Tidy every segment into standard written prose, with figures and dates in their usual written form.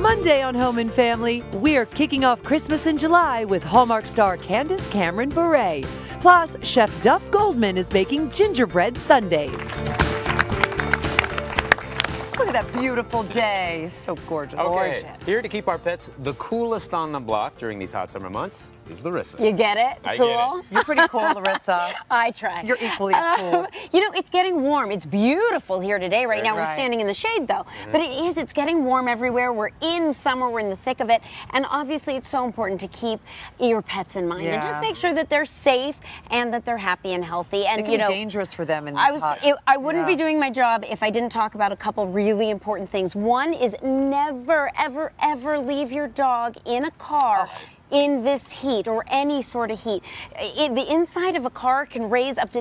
Monday on Home and Family, we are kicking off Christmas in July with Hallmark star Candace Cameron Bure. Plus, Chef Duff Goldman is making gingerbread sundaes. Look at that beautiful day. So gorgeous. Okay, Gorgeous. here to keep our pets the coolest on the block during these hot summer months is Larissa. You get it? I Cool? get it. You're pretty cool, Larissa. I try. You're equally as cool. You know, it's getting warm. It's beautiful here today. Right now, we're Right. standing in the shade, though. But it's getting warm everywhere. We're in summer. We're in the thick of it. And obviously, it's so important to keep your pets in mind and just Yeah. make sure that they're safe and that they're happy and healthy. And It can you be know, dangerous for them in this I wouldn't be yeah. doing my job if I didn't talk about a couple really important things. One is never, ever, ever leave your dog in a car in this heat or any sort of heat. The inside of a car can raise up to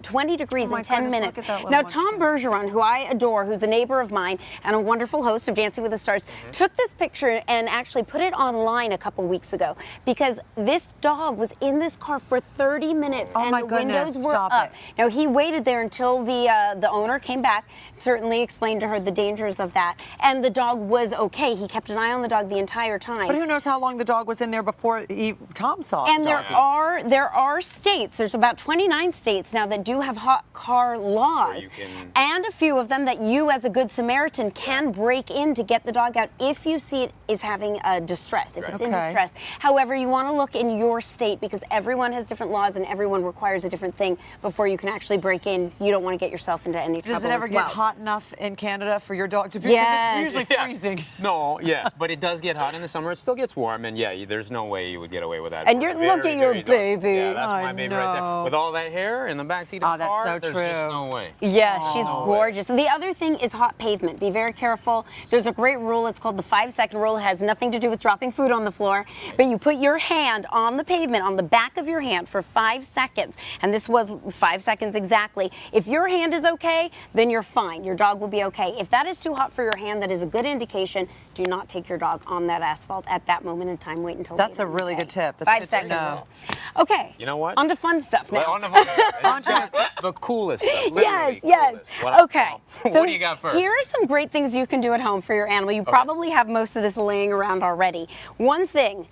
20 degrees my in 10 goodness, minutes. look at that little Now, one Tom too. Bergeron, who I adore, who's a neighbor of mine and a wonderful host of Dancing with the Stars, took this picture and actually put it online a couple weeks ago because this dog was in this car for 30 minutes Oh and my the goodness, windows were stop up. it. Now, he waited there until the owner came back, certainly explained to her the dangers of that, and the dog was okay. He kept an eye on the dog the entire time. But who knows how long the dog was in there before Tom saw And the there dog. are states, there's about 29 states now that do have hot car laws, you can- and a few of them that you as a good Samaritan can break in to get the dog out if you see it is having distress, if it's in Okay. distress. However, you want to look in your state because everyone has different laws and everyone requires a different thing before you can actually break in. You don't want to get yourself into any trouble Does it ever as get well. hot enough in Canada for your dog to be? Yes. Because it's usually freezing. No, yes, but it does get hot in the summer. It still gets warm, and yeah, there's no way you would get away with that. And for you're- a look very, at your very dark- baby. Yeah, that's I my baby right know. there. With all that hair in the backseat of Oh, the that's car, so there's true. just no way. Yeah, she's No way. gorgeous. And the other thing is hot pavement. Be very careful. There's a great rule. It's called the 5-second rule. It has nothing to do with dropping food on the floor. But you put your hand on the pavement, on the back of your hand for 5 seconds. And this was 5 seconds exactly. If your hand is okay, then you're fine. Your dog will be okay. If that is too hot for your hand, that is a good indication. Do not take your dog on that asphalt at that moment in time. Wait until That's later a in the really day. good tip. That's 5 good to seconds. know. Okay. You know what? On to fun stuff now. Well, on the coolest stuff. Yes, literally yes. coolest. What- Okay. What So do you got first? here are some great things you can do at home for your animal. You probably have most of this laying around already. One thing,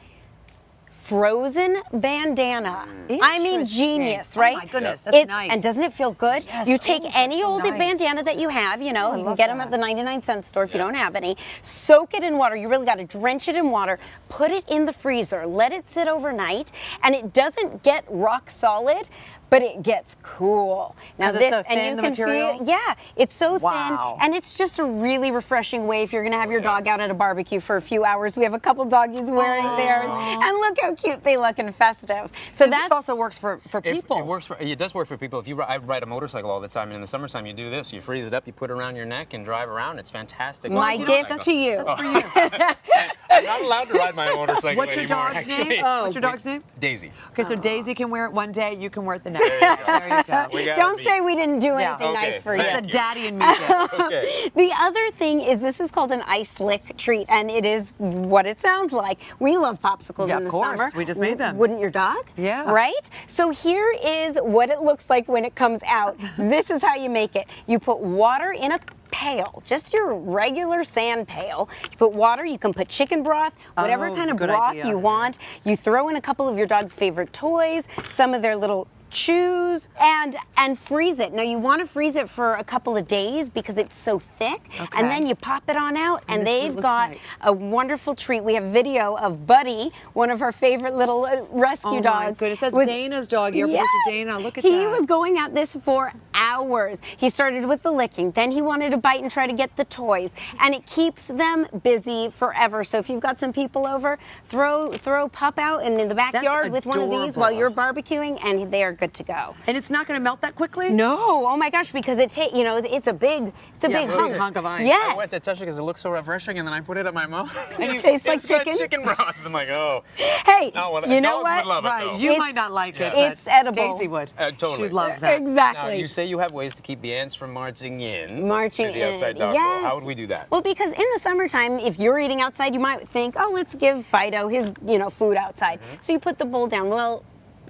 frozen bandana. I mean, Interesting. genius, Oh right? my goodness, that's nice. And doesn't it feel good? Yes. You take Oh, any that's so old nice. bandana that you have, you know, I you can love get them that. at the 99-cent store if you don't have any. Soak it in water. You really got to drench it in water. Put it in the freezer. Let it sit overnight, and it doesn't get rock solid, but it gets cool. Now 'Cause it's so thin, and you the can material? feel, yeah, it's so Wow. thin, and it's just a really refreshing way if you're going to have your dog out at a barbecue for a few hours. We have a couple doggies wearing theirs, and look how cute they look and festive. So And that's this also works for people. It does work for people. If I ride a motorcycle all the time, and in the summertime you do this. You freeze it up, you put it around your neck, and drive around. It's fantastic. my on a gift motorcycle. to you. That's for you. I'm not allowed to ride my motorcycle What's your anymore. dog's actually. name? What's your dog's name? Daisy. Okay, so Daisy can wear it one day, you can wear it the next. There you go. There you go. We gotta Don't be- say we didn't do Yeah. anything Okay, nice for thank you. It's a daddy and me gift. Okay. The other thing is this is called an Icelik treat, and it is what it sounds like. We love popsicles Yeah, in the of course. summer. We just made them. Wouldn't your dog? Yeah. Right? So here is what it looks like when it comes out. This is how you make it. You put water in a pail, just your regular sand pail. You put water, you can put chicken broth, whatever Oh, kind of good broth idea. you want. You throw in a couple of your dog's favorite toys, some of their little chews, and freeze it. Now you want to freeze it for a couple of days because it's so thick, Okay. and then you pop it on out, and this is what it they've looks got like. a wonderful treat. We have video of Buddy, one of our favorite little rescue Oh dogs. my goodness, that's was- Dana's dog. Your Yes. producer Dana, look at He that. was going at this for hours. He started with the licking, then he wanted to bite and try to get the toys, and it keeps them busy forever. So if you've got some people over, throw Pup out in the backyard with one of these while adorable. you're barbecuing, and they are good to go. And it's not going to melt that quickly? No, oh my gosh, because it's a big Yeah, hunk. hunk of ice. Yes. I went to touch it because it looks so refreshing, and then I put it in my mouth. And it tastes like It's got chicken? chicken broth. I'm like, oh. Hey, No, well, you know dogs what? would love it, Right, though. you It's- might not like it, Yeah. but It's edible. Daisy would. Totally. She'd love that. Exactly. Now, you say you have ways to keep the ants from marching in Marching to the outside in. dog Yes. bowl. How would we do that? Well, because in the summertime, if you're eating outside, you might think, oh, let's give Fido his, food outside. So you put the bowl down. Well,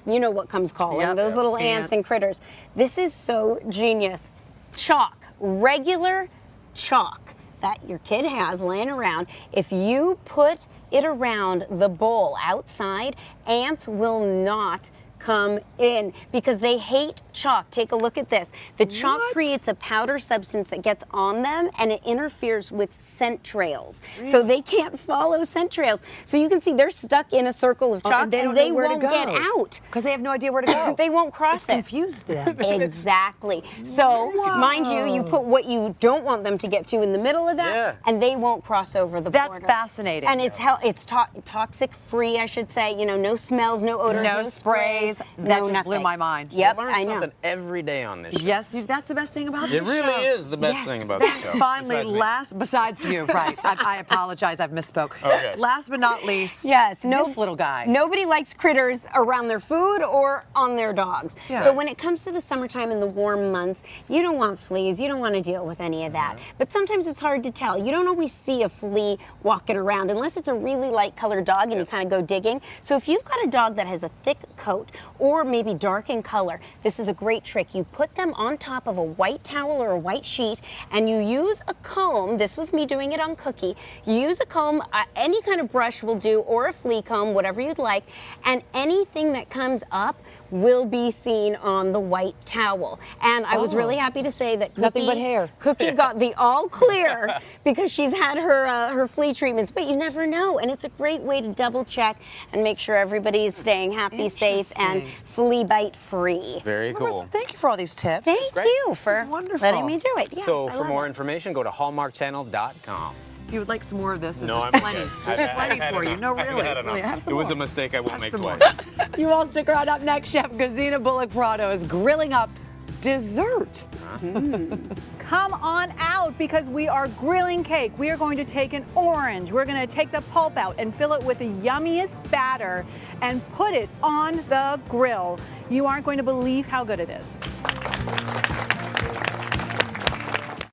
you know what comes calling, Yep. those little ants and Ants. critters. This is so genius. Chalk, regular chalk. that your kid has laying around, if you put it around the bowl outside, ants will not come in because they hate chalk. Take a look at this. The chalk creates a powder substance that gets on them and it interferes with scent trails. So they can't follow scent trails. So you can see they're stuck in a circle of chalk and they won't get out. Because they have no idea where to go. They won't cross it. Confuse them. Exactly. So mind you, you put what you don't want them to get to in the middle of that and they won't cross over the border. That's fascinating. And it's toxic free, I should say. You know, no smells, no odors, no sprays. That just blew my mind. Yep, I learn I know. something every day on this show. Yes, that's the best thing about this It really show. is the best thing about the show. Finally, besides you, right? I apologize, I've misspoke. Okay. Last but not least, yes, this little guy. Nobody likes critters around their food or on their dogs. Yeah. So when it comes to the summertime and the warm months, you don't want fleas. You don't want to deal with any of that. But sometimes it's hard to tell. You don't always see a flea walking around unless it's a really light colored dog and you kind of go digging. So if you've got a dog that has a thick coat or maybe dark in color, this is a great trick. You put them on top of a white towel or a white sheet and you use a comb. This was me doing it on Cookie. You use a comb, any kind of brush will do, or a flea comb, whatever you'd like, and anything that comes up will be seen on the white towel. And I was really happy to say that Cookie, Nothing but hair. Cookie got the all clear because she's had her flea treatments, but you never know. And it's a great way to double check and make sure everybody's staying happy, safe, and flea bite free. Very cool. Larissa, thank you for all these tips. Thank you for wonderful. letting me do it. Yes, So I for love more it. information, go to hallmarkchannel.com. If you would like some more of this, No, there's I'm plenty. okay. There's I've plenty had for you. enough. No, I've really. had enough. Have some It was more. a mistake I won't Have make some twice. more. You all stick around. Up next, Chef Gazina Bullock Prado is grilling up dessert. Come on out because we are grilling cake. We are going to take an orange. We're going to take the pulp out and fill it with the yummiest batter and put it on the grill. You aren't going to believe how good it is.